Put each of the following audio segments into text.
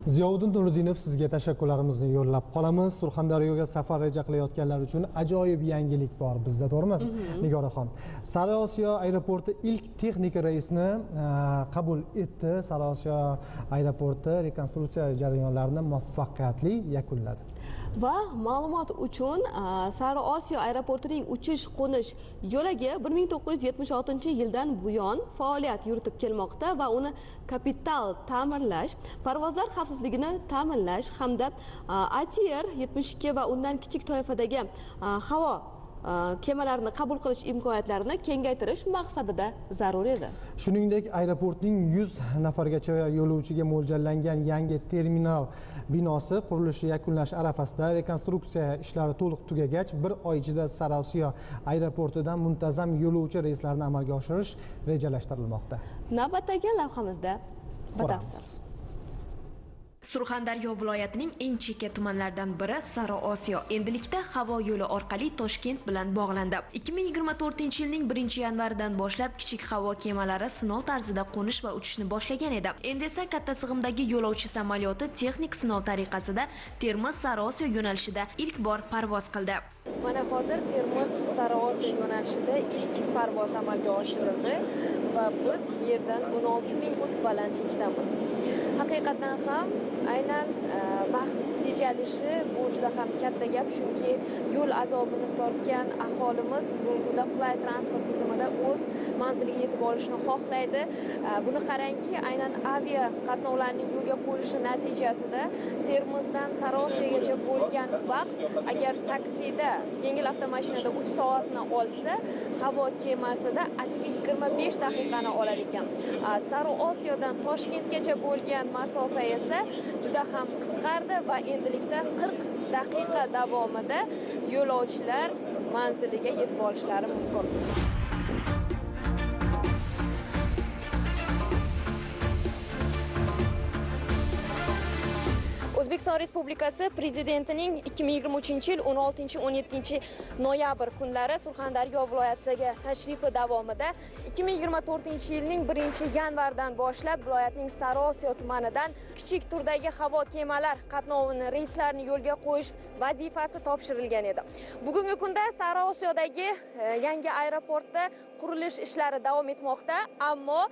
Ziyovuddin Nuriddinov, sizga tashakkurlarimizni yo'llab qolamiz. Surxondaryoga safar reja qilayotganlar uchun ajoyib yangilik bor bizda, to'g'rimi? Nigoraxon. Sariosiyo aeroporti ilk texnik reysni qabul etdi. Sariosiyo aeroporti rekonstruksiya jarayonlarini muvaffaqiyatli yakunladi. Va ma'lumot uchun Sariosiyo aeroportining uchish-qo'nish yo'lagi 1976-yildan buyon faoliyat yuritib kelmoqda va uni kapital ta'mirlash, parvozlar xavfsizligini ta'minlash hamda ATR 72 va undan kichik toifadagi havo kemalarini qabul qilish imkoniyatlarini kengaytirish maqsadida zarur edi. Shuningdek, aeroportning 100 nafargacha yo'lovchiga mo'ljallangan yangi terminal binosi qurilishi yakunlash arafasida. Rekonstruksiya ishlari to'liq tugagach, bir oy ichida Sariosiyo aeroportidan muntazam yo'lovchi reyslarini amalga oshirish rejalashtirilmoqda. Navbatdagi lavhamizda batafsil. Surxondaryo viloyatining eng chekka tumanlaridan biri Sariosiyo endilikda havo yo'li orqali Toshkent bilan bog'landi. 2024-yilning 1-yanvaridan boshlab kichik havo kemalari sinov tarzida qo'nish va uchishni boshlagan edi. Endi esa katta sig'imdagi yo'lovchi samolyoti texnik sinov tariqasida Termiz-Sariosiyo yo'nalishida ilk bor parvoz qildi. Mana hozir Termiz-Sariosiyo yo'nalishida ilk parvoz amalga oshirildi va biz yerdan 16.000 fut balandlikdamiz. Haqiqatan ham aynan vaqt tejalishi bu juda ham katta gap, chunki yo'l azobini tortgan aholimiz bugungi kunda qulay transport tizimida o'z manziliga yetib olishni xohlaydi. Buni qarangki, aynan avia qatnovlarning yo'lga qo'yilishi natijasida Termizdan Sariosiyogacha bo'lgan vaqt agar taksida, yengil avtomashinada 3 soatni olsa, havo kemasida atigi 25 daqiqani olar ekan. Sariosiyodan Toshkentgacha bo'lgan masofa esa juda ham qisqardi va endilikda 40 daqiqa davomida yo'lovchilar manziliga yetib olishlari mumkin. O'zbekiston Respublikasi Prezidentining 2023-yil 16-17 noyabr kunlari Surxondaryo viloyatiga tashrifi davomida 2024-yilning 1-yanvaridan boshlab viloyatning Sariosiyo tumanidan kichik turdagi havo kemalar qatnovini, reyslarini yo'lga qo'yish vazifasi topshirilgan edi. Bugungi kunda Sariosiyodagi yangi aeroportda qurilish ishlari davom etmoqda, ammo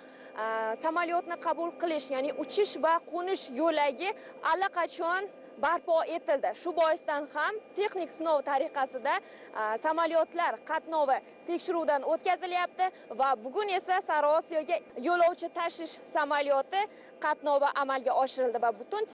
samolyotni qabul qilish, ya'ni uchish va qo'nish yo'lagi allaqachon barpo etildi. Shu boisdan ham texnik sinov tariqasida samolyotlar qatnovi tekshiruvdan o'tkazilyapti va bugun esa Sariosiyoga yo'lovchi tashish samolyoti qatnovi amalga oshirildi va butun